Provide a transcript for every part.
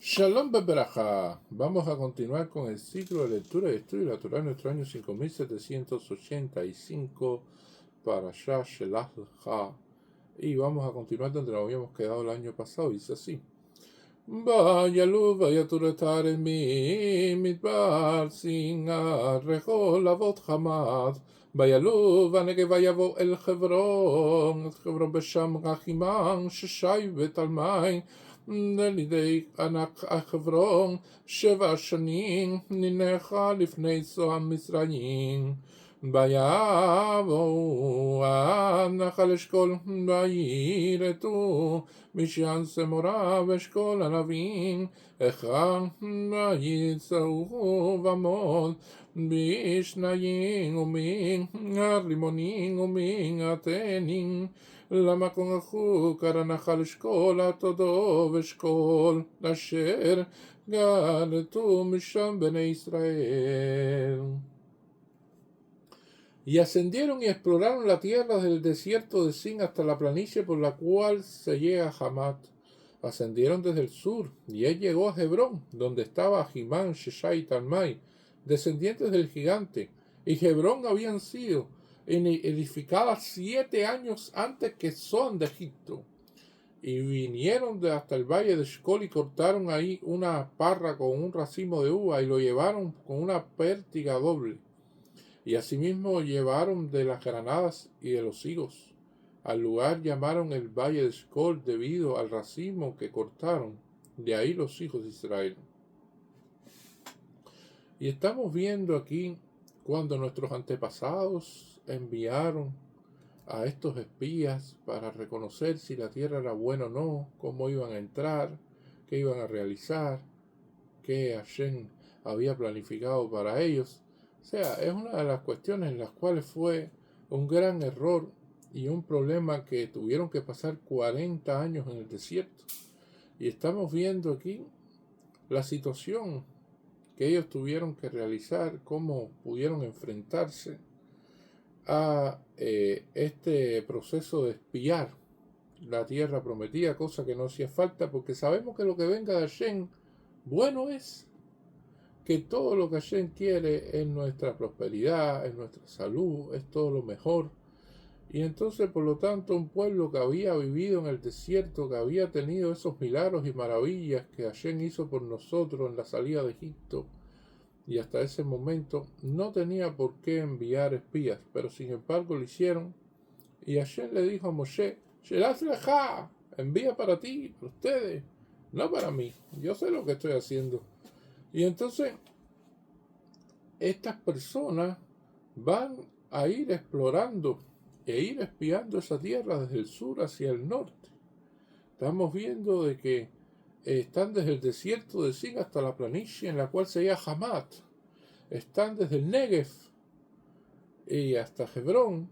Shalom Bebraja. Vamos a continuar con el ciclo de lectura y estudio de la Torah en nuestro año 5785 para Shah Shelach Lecha. Y vamos a continuar donde nos habíamos quedado el año pasado. Dice así: Vayalu vayaturetar mi midbar sin arrejol avot hamad. Vayalu vanege vayavo el Hebron besham rachiman sheshai betalmai. לידי ענק החברון 7 שנים ננחה לפני צועם מצרים ויבואו הנחל אשכול וירתו משען סמורה ואשכול ענבים אחד ויצאו במול בשניים ומן הרימונים ומן התאנים למקום רחוק על הנחל אשכול התודו ואשכול אשר גלתו משם בני ישראל. Y ascendieron y exploraron la tierra desde el desierto de Sin hasta la planicie por la cual se llega a Hamat. Ascendieron desde el sur, y él llegó a Hebrón, donde estaba Ahimán, Sheshai y Talmai, descendientes del gigante, y Hebrón habían sido edificadas 7 años antes que Zoán de Egipto. Y vinieron hasta el valle de Eshcol y cortaron ahí una parra con un racimo de uva y lo llevaron con una pértiga doble. Y asimismo llevaron de las granadas y de los higos. Al lugar llamaron el valle de Eshcol debido al racimo que cortaron. De ahí los hijos de Israel. Y estamos viendo aquí cuando nuestros antepasados enviaron a estos espías para reconocer si la tierra era buena o no, cómo iban a entrar, qué iban a realizar, qué Hashem había planificado para ellos. O sea, es una de las cuestiones en las cuales fue un gran error y un problema que tuvieron que pasar 40 años en el desierto. Y estamos viendo aquí la situación que ellos tuvieron que realizar, cómo pudieron enfrentarse a este proceso de espiar la tierra prometida, cosa que no hacía falta, porque sabemos que lo que venga de Hashem, bueno es, que todo lo que Hashem quiere es nuestra prosperidad, es nuestra salud, es todo lo mejor. Y entonces, por lo tanto, un pueblo que había vivido en el desierto, que había tenido esos milagros y maravillas que Hashem hizo por nosotros en la salida de Egipto, y hasta ese momento no tenía por qué enviar espías, pero sin embargo lo hicieron. Y Hashem le dijo a Moshe: Shelach lecha, envía para ti, para ustedes, no para mí, yo sé lo que estoy haciendo. Y entonces estas personas van a ir explorando e ir espiando esa tierra desde el sur hacia el norte. Estamos viendo de que están desde el desierto de Sin hasta la planicie en la cual se llama Hamat. Están desde el Negev y hasta Hebrón.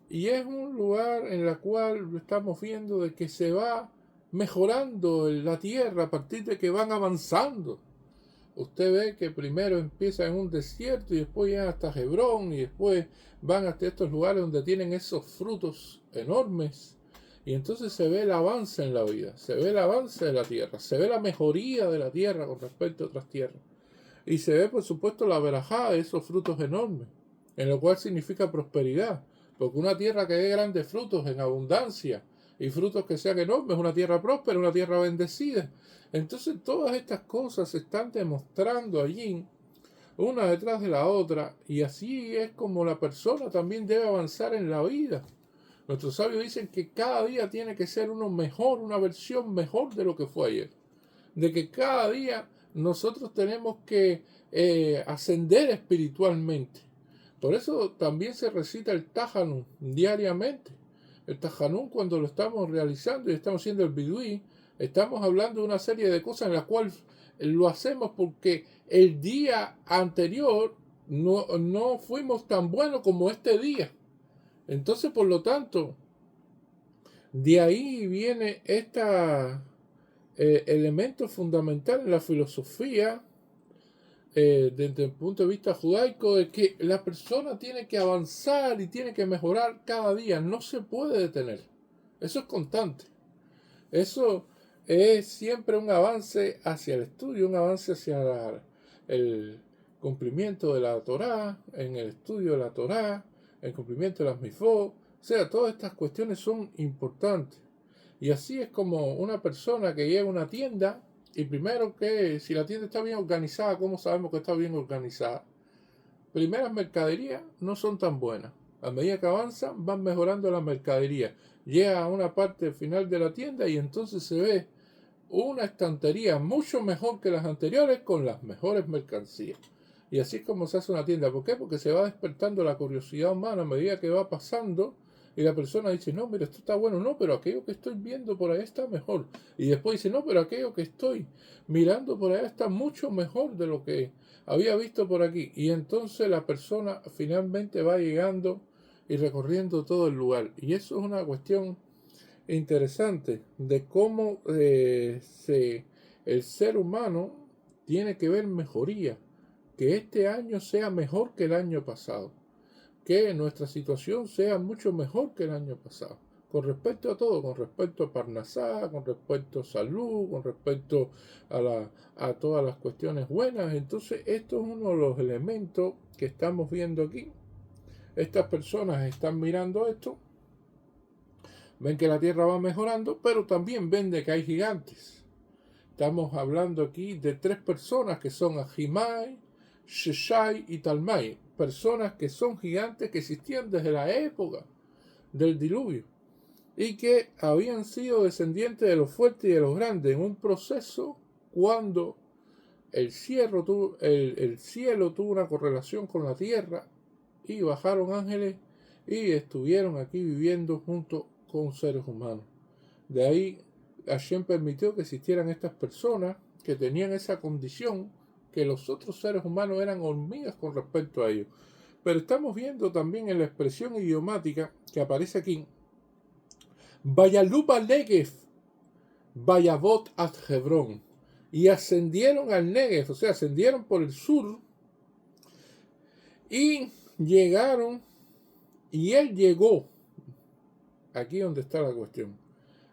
Y es un lugar en el cual estamos viendo de que se va mejorando la tierra a partir de que van avanzando. Usted ve que primero empieza en un desierto y después llegan hasta Hebrón y después van hasta estos lugares donde tienen esos frutos enormes. Y entonces se ve el avance en la vida, se ve el avance de la tierra, se ve la mejoría de la tierra con respecto a otras tierras. Y se ve, por supuesto, la verajá de esos frutos enormes, en lo cual significa prosperidad. Porque una tierra que dé grandes frutos en abundancia y frutos que sean enormes es una tierra próspera, una tierra bendecida. Entonces todas estas cosas se están demostrando allí, una detrás de la otra, y así es como la persona también debe avanzar en la vida. Nuestros sabios dicen que cada día tiene que ser uno mejor, una versión mejor de lo que fue ayer. De que cada día nosotros tenemos que ascender espiritualmente. Por eso también se recita el Tajanún diariamente. El Tajanún, cuando lo estamos realizando y estamos haciendo el Bidui, estamos hablando de una serie de cosas en las cuales lo hacemos porque el día anterior no fuimos tan buenos como este día. Entonces, por lo tanto, de ahí viene este elemento fundamental en la filosofía desde el punto de vista judaico, de que la persona tiene que avanzar y tiene que mejorar cada día, no se puede detener. Eso es constante. Eso es siempre un avance hacia el estudio, un avance hacia el cumplimiento de la Torá, en el estudio de la Torá, el cumplimiento de las Mifot. O sea, todas estas cuestiones son importantes. Y así es como una persona que llega a una tienda, y primero que si la tienda está bien organizada, ¿cómo sabemos que está bien organizada? Primeras mercaderías no son tan buenas. A medida que avanzan, van mejorando la mercadería. Llega a una parte final de la tienda y entonces se ve una estantería mucho mejor que las anteriores con las mejores mercancías. Y así es como se hace una tienda. ¿Por qué? Porque se va despertando la curiosidad humana a medida que va pasando y la persona dice, no, mira, esto está bueno, no, pero aquello que estoy viendo por ahí está mejor. Y después dice, no, pero aquello que estoy mirando por allá está mucho mejor de lo que había visto por aquí. Y entonces la persona finalmente va llegando y recorriendo todo el lugar. Y eso es una cuestión interesante de cómo el ser humano tiene que ver mejoría, que este año sea mejor que el año pasado, que nuestra situación sea mucho mejor que el año pasado, con respecto a todo, con respecto a Parnasá, con respecto a salud, con respecto a todas las cuestiones buenas. Entonces esto es uno de los elementos que estamos viendo aquí. Estas personas están mirando esto, ven que la tierra va mejorando, pero también ven de que hay gigantes. Estamos hablando aquí de 3 personas que son Ahimai, Sheshai y Talmai, personas que son gigantes que existían desde la época del diluvio y que habían sido descendientes de los fuertes y de los grandes en un proceso cuando el cielo tuvo una correlación con la tierra y bajaron ángeles y estuvieron aquí viviendo junto con seres humanos. De ahí Hashem permitió que existieran estas personas que tenían esa condición, que los otros seres humanos eran hormigas con respecto a ellos. Pero estamos viendo también en la expresión idiomática que aparece aquí, Vayaluba Negev, Vayavot at Hebrón, y ascendieron al Negev, o sea, ascendieron por el sur, y llegaron, y él llegó, aquí donde está la cuestión,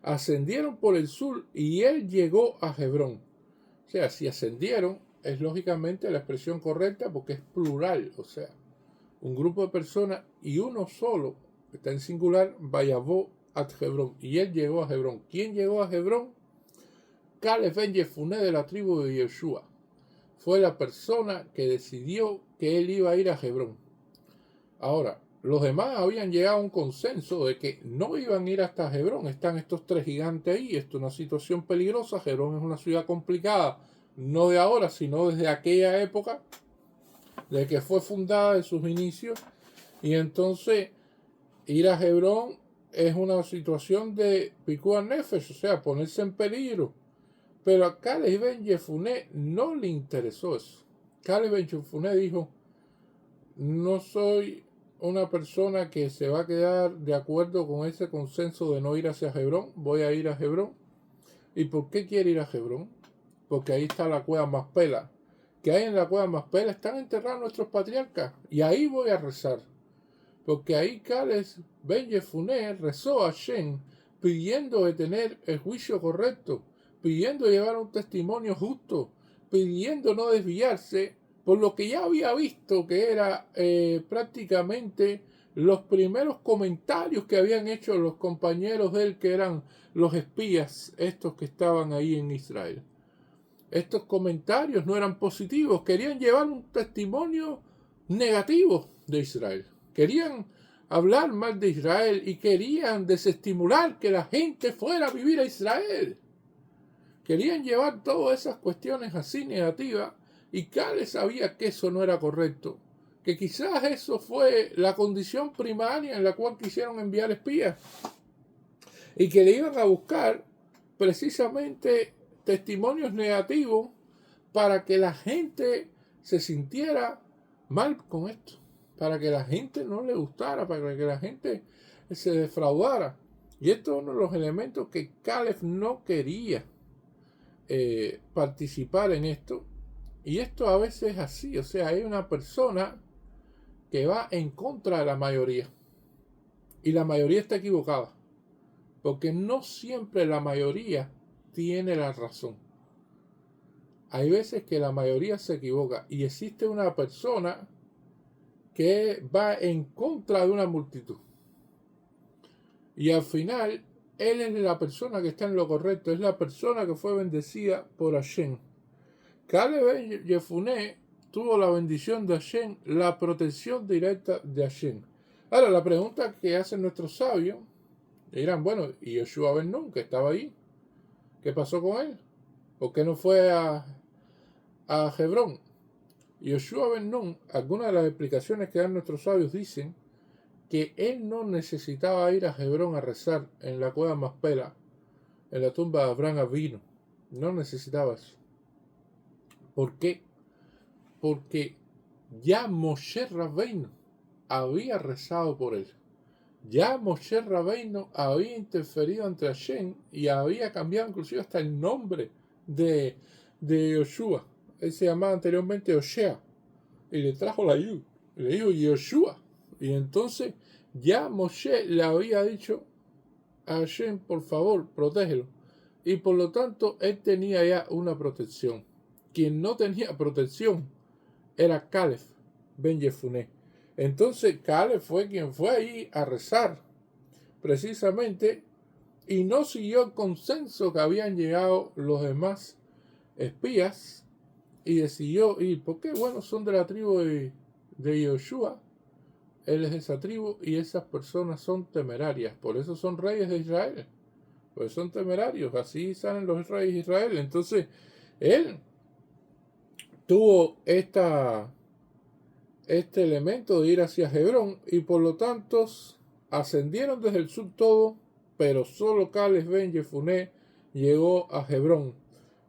ascendieron por el sur y él llegó a Hebrón. O sea, si ascendieron, es lógicamente la expresión correcta porque es plural, o sea, un grupo de personas y uno solo, está en singular, Vayavó a Hebrón, y él llegó a Hebrón. ¿Quién llegó a Hebrón? Caleb ben Yefuné de la tribu de Yeshua. Fue la persona que decidió que él iba a ir a Hebrón. Ahora, los demás habían llegado a un consenso de que no iban a ir hasta Hebrón. Están estos 3 gigantes ahí. Esto es una situación peligrosa. Hebrón es una ciudad complicada, no de ahora, sino desde aquella época, de que fue fundada en sus inicios. Y entonces, ir a Hebrón es una situación de Pikuah Nefesh, o sea, ponerse en peligro. Pero a Caleb ben Yefuné no le interesó eso. Caleb ben Yefuné dijo, no soy una persona que se va a quedar de acuerdo con ese consenso de no ir hacia Hebrón, voy a ir a Hebrón. ¿Y por qué quiere ir a Hebrón? Porque ahí está la cueva Maspela. Que hay en la cueva Maspela están enterrados nuestros patriarcas. Y ahí voy a rezar. Porque ahí Caleb ben Yefuné rezó a Shem pidiendo de tener el juicio correcto, pidiendo llevar un testimonio justo, pidiendo no desviarse por lo que ya había visto que era prácticamente los primeros comentarios que habían hecho los compañeros de él, que eran los espías, estos que estaban ahí en Israel. Estos comentarios no eran positivos, querían llevar un testimonio negativo de Israel. Querían hablar mal de Israel y querían desestimular que la gente fuera a vivir a Israel. Querían llevar todas esas cuestiones así negativas. Y Caleb sabía que eso no era correcto, que quizás eso fue la condición primaria en la cual quisieron enviar espías y que le iban a buscar precisamente testimonios negativos para que la gente se sintiera mal con esto, para que la gente no le gustara, para que la gente se defraudara. Y esto es uno de los elementos que Caleb no quería participar en esto. Y esto a veces es así, o sea, hay una persona que va en contra de la mayoría y la mayoría está equivocada, porque no siempre la mayoría tiene la razón. Hay veces que la mayoría se equivoca y existe una persona que va en contra de una multitud. Y al final, él es la persona que está en lo correcto, es la persona que fue bendecida por Hashem. Caleb ben Yefuné tuvo la bendición de Hashem, la protección directa de Hashem. Ahora, la pregunta que hacen nuestros sabios, dirán, bueno, ¿y Yoshua ben Nun, que estaba ahí? ¿Qué pasó con él? ¿Por qué no fue a Hebrón? Yoshua ben Nun, algunas de las explicaciones que dan nuestros sabios dicen que él no necesitaba ir a Hebrón a rezar en la cueva Maspela, en la tumba de Abraham Avinu. No necesitaba eso. ¿Por qué? Porque ya Moshe Rabbeinu había rezado por él. Ya Moshe Rabbeinu había interferido ante Hashem y había cambiado inclusive hasta el nombre de Yoshua. Él se llamaba anteriormente Oshea y le trajo la Yud. Le dijo Yoshua. Y entonces ya Moshe le había dicho a Hashem, por favor, protégelo. Y por lo tanto, él tenía ya una protección. Quien no tenía protección era Caleb ben Yefuné. Entonces Caleb fue quien fue ahí a rezar, precisamente, y no siguió el consenso que habían llegado los demás espías y decidió ir, porque bueno, son de la tribu de Yoshua. Él es de esa tribu y esas personas son temerarias, por eso son reyes de Israel, pues son temerarios, así salen los reyes de Israel. Entonces él tuvo este elemento de ir hacia Hebrón y por lo tanto ascendieron desde el sur todo, pero solo Caleb ben Yefuné llegó a Hebrón,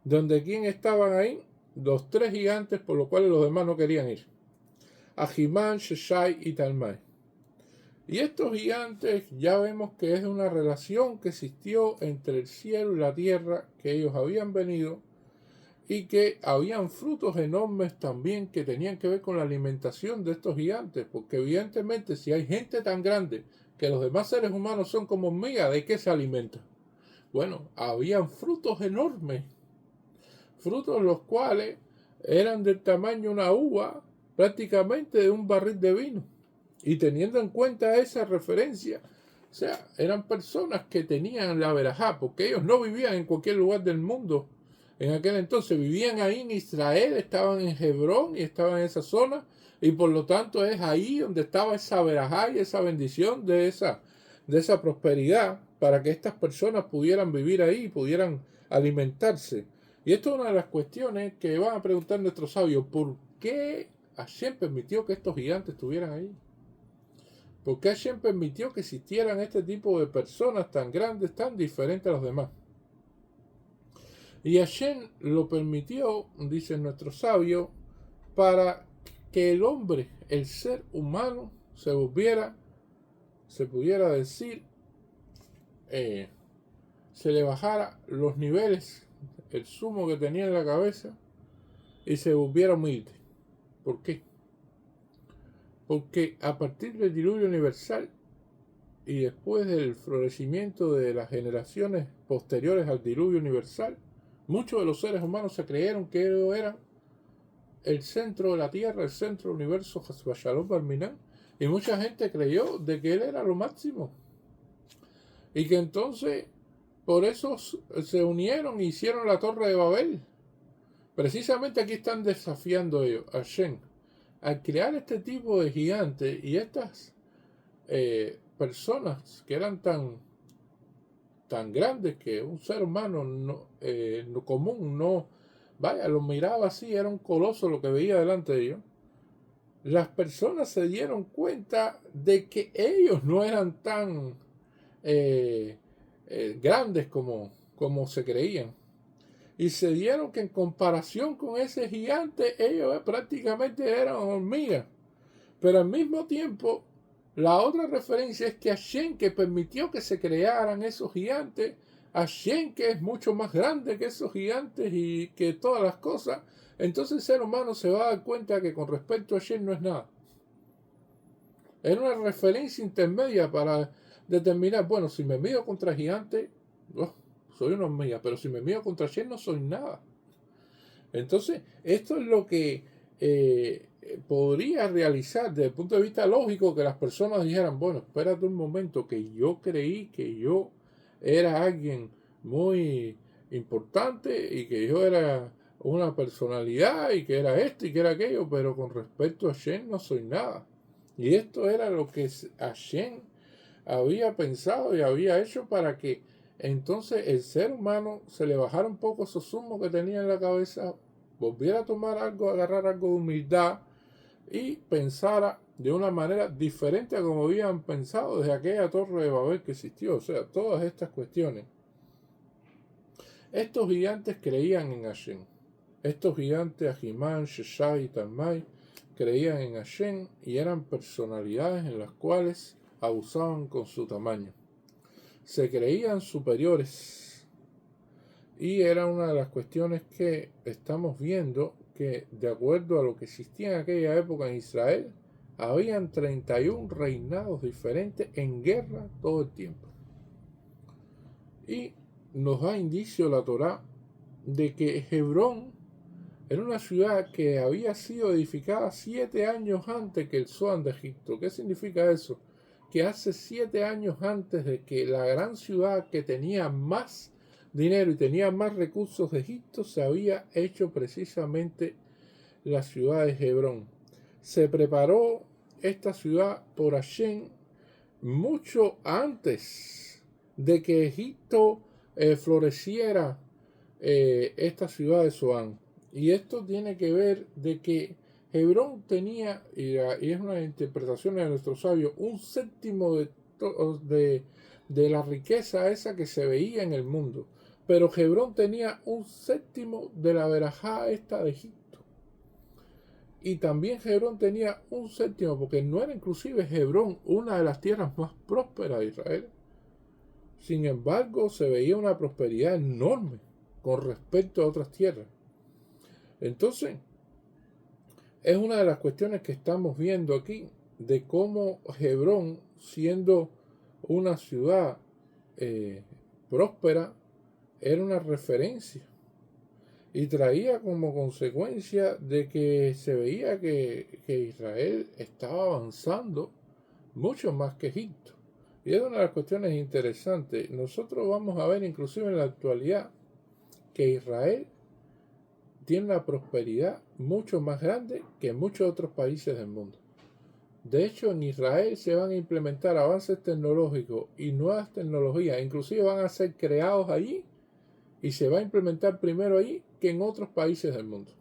donde quién estaban ahí, los tres gigantes por los cuales los demás no querían ir, Ahimán, Sheshai y Talmai. Y estos gigantes ya vemos que es una relación que existió entre el cielo y la tierra, que ellos habían venido y que habían frutos enormes también que tenían que ver con la alimentación de estos gigantes, porque evidentemente si hay gente tan grande que los demás seres humanos son como hormigas, ¿de qué se alimenta? Bueno, habían frutos enormes, frutos los cuales eran del tamaño de una uva, prácticamente de un barril de vino. Y teniendo en cuenta esa referencia, o sea, eran personas que tenían la verajá, porque ellos no vivían en cualquier lugar del mundo. En aquel entonces vivían ahí en Israel, estaban en Hebrón y estaban en esa zona, y por lo tanto es ahí donde estaba esa verajá y esa bendición de esa prosperidad, para que estas personas pudieran vivir ahí, pudieran alimentarse. Y esto es una de las cuestiones que van a preguntar nuestros sabios: ¿por qué Hashem permitió que estos gigantes estuvieran ahí? ¿Por qué Hashem permitió que existieran este tipo de personas tan grandes, tan diferentes a los demás? Y Hashem lo permitió, dicen nuestros sabios, para que el hombre, el ser humano, se pudiera decir, se le bajara los niveles, el sumo que tenía en la cabeza, y se volviera humilde. ¿Por qué? Porque a partir del diluvio universal y después del florecimiento de las generaciones posteriores al diluvio universal, muchos de los seres humanos se creyeron que ellos eran el centro de la tierra, el centro del universo, Hasbashalom Barminan, y mucha gente creyó de que él era lo máximo. Y que entonces, por eso se unieron e hicieron la Torre de Babel. Precisamente aquí están desafiando ellos, a Hashem, al crear este tipo de gigantes y estas personas que eran tan grandes que un ser humano no común no, vaya, los miraba así, era un coloso lo que veía delante de ellos. Las personas se dieron cuenta de que ellos no eran tan grandes como se creían. Y se dieron que en comparación con ese gigante, ellos prácticamente eran hormigas. Pero al mismo tiempo, la otra referencia es que Hashem, que permitió que se crearan esos gigantes, Hashem, que es mucho más grande que esos gigantes y que todas las cosas, entonces el ser humano se va a dar cuenta que con respecto a Hashem no es nada. Es una referencia intermedia para determinar, bueno, si me mido contra gigantes, soy una hormiga, pero si me mido contra Hashem no soy nada. Entonces, esto es lo que podría realizar desde el punto de vista lógico, que las personas dijeran, bueno, espérate un momento, que yo creí que yo era alguien muy importante y que yo era una personalidad y que era esto y que era aquello, pero con respecto a Hashem no soy nada. Y esto era lo que Hashem había pensado y había hecho para que entonces el ser humano se le bajara un poco esos humos que tenía en la cabeza, volviera a tomar algo, agarrar algo de humildad y pensara de una manera diferente a como habían pensado desde aquella torre de Babel que existió. O sea, todas estas cuestiones. Estos gigantes creían en Hashem. Estos gigantes, Ahimán, Sheshai y Talmai, creían en Hashem y eran personalidades en las cuales abusaban con su tamaño. Se creían superiores y era una de las cuestiones que estamos viendo, que de acuerdo a lo que existía en aquella época en Israel, habían 31 reinados diferentes en guerra todo el tiempo. Y nos da indicio la Torá de que Hebrón era una ciudad que había sido edificada 7 años antes que el Zoán de Egipto. ¿Qué significa eso? Que hace 7 años antes de que la gran ciudad que tenía más dinero y tenía más recursos de Egipto se había hecho precisamente la ciudad de Hebrón. Se preparó esta ciudad por Hashem mucho antes de que Egipto floreciera esta ciudad de Zoán. Y esto tiene que ver de que Hebrón tenía, y es una interpretación de nuestros sabios, un séptimo de la riqueza esa que se veía en el mundo. Pero Hebrón tenía un séptimo de la verajá esta de Egipto. Y también Hebrón tenía un séptimo, porque no era inclusive Hebrón una de las tierras más prósperas de Israel. Sin embargo, se veía una prosperidad enorme con respecto a otras tierras. Entonces, es una de las cuestiones que estamos viendo aquí, de cómo Hebrón, siendo una ciudad próspera, era una referencia y traía como consecuencia de que se veía que Israel estaba avanzando mucho más que Egipto. Y es una de las cuestiones interesantes. Nosotros vamos a ver inclusive en la actualidad que Israel tiene una prosperidad mucho más grande que muchos otros países del mundo. De hecho, en Israel se van a implementar avances tecnológicos y nuevas tecnologías, inclusive van a ser creados allí y se va a implementar primero allí que en otros países del mundo.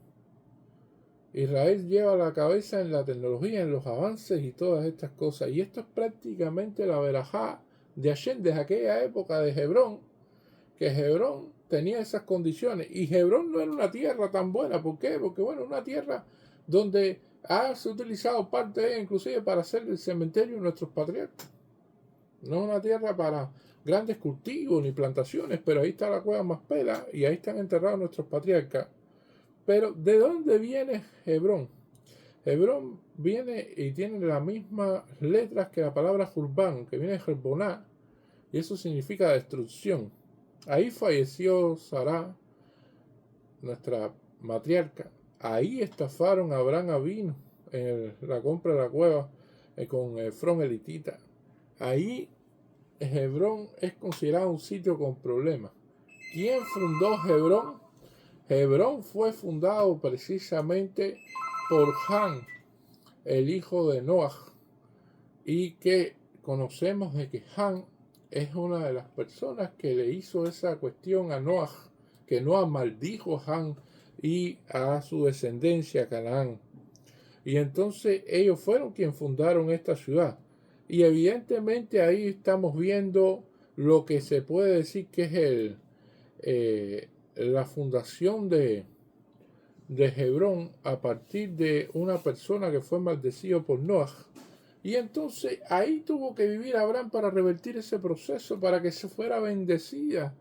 Israel lleva la cabeza en la tecnología, en los avances y todas estas cosas. Y esto es prácticamente la verajá de Hashem desde aquella época de Hebrón, que Hebrón tenía esas condiciones. Y Hebrón no era una tierra tan buena. ¿Por qué? Porque, bueno, una tierra donde se ha utilizado parte de ella inclusive para hacer el cementerio de nuestros patriarcas. No es una tierra para grandes cultivos ni plantaciones, pero ahí está la cueva Maspela y ahí están enterrados nuestros patriarcas. Pero, ¿de dónde viene Hebrón? Hebrón viene y tiene las mismas letras que la palabra Jurban, que viene de Herboná, y eso significa destrucción. Ahí falleció Sará, nuestra matriarca. Ahí estafaron a Abraham Avino en la compra de la cueva con Efrón elitita. Ahí Hebrón es considerado un sitio con problemas. ¿Quién fundó Hebrón? Hebrón fue fundado precisamente por Ham, el hijo de Noah, y que conocemos de que Ham es una de las personas que le hizo esa cuestión a Noah, que Noah maldijo a Ham y a su descendencia Canaán. Y entonces ellos fueron quienes fundaron esta ciudad. Y evidentemente ahí estamos viendo lo que se puede decir que es la fundación de Hebrón a partir de una persona que fue maldecido por Noah. Y entonces ahí tuvo que vivir Abraham para revertir ese proceso, para que se fuera bendecida,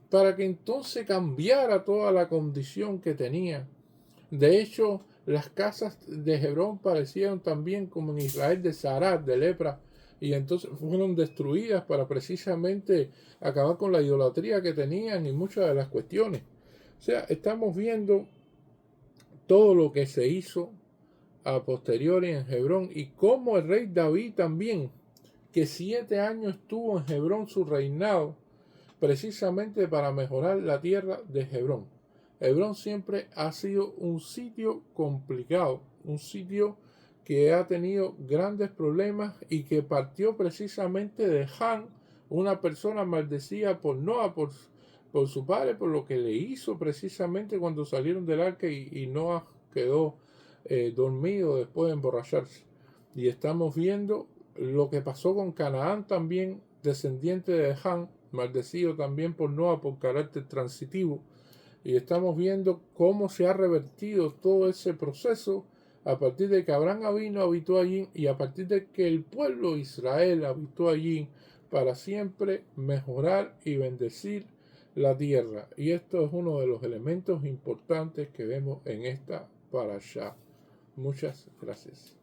para que entonces cambiara toda la condición que tenía. De hecho, las casas de Hebrón parecieron también como en Israel de Sarat, de lepra, y entonces fueron destruidas para precisamente acabar con la idolatría que tenían y muchas de las cuestiones. O sea, estamos viendo todo lo que se hizo a posteriori en Hebrón y cómo el rey David también, que 7 años tuvo en Hebrón su reinado, precisamente para mejorar la tierra de Hebrón. Hebrón siempre ha sido un sitio complicado, un sitio que ha tenido grandes problemas y que partió precisamente de Han, una persona maldecida por Noah, por su padre, por lo que le hizo precisamente cuando salieron del arca y Noah quedó dormido después de emborracharse. Y estamos viendo lo que pasó con Canaán también, descendiente de Han, maldecido también por Noah por carácter transitivo. Y estamos viendo cómo se ha revertido todo ese proceso a partir de que Abraham habitó allí y a partir de que el pueblo de Israel habitó allí para siempre mejorar y bendecir la tierra. Y esto es uno de los elementos importantes que vemos en esta parashá. Muchas gracias.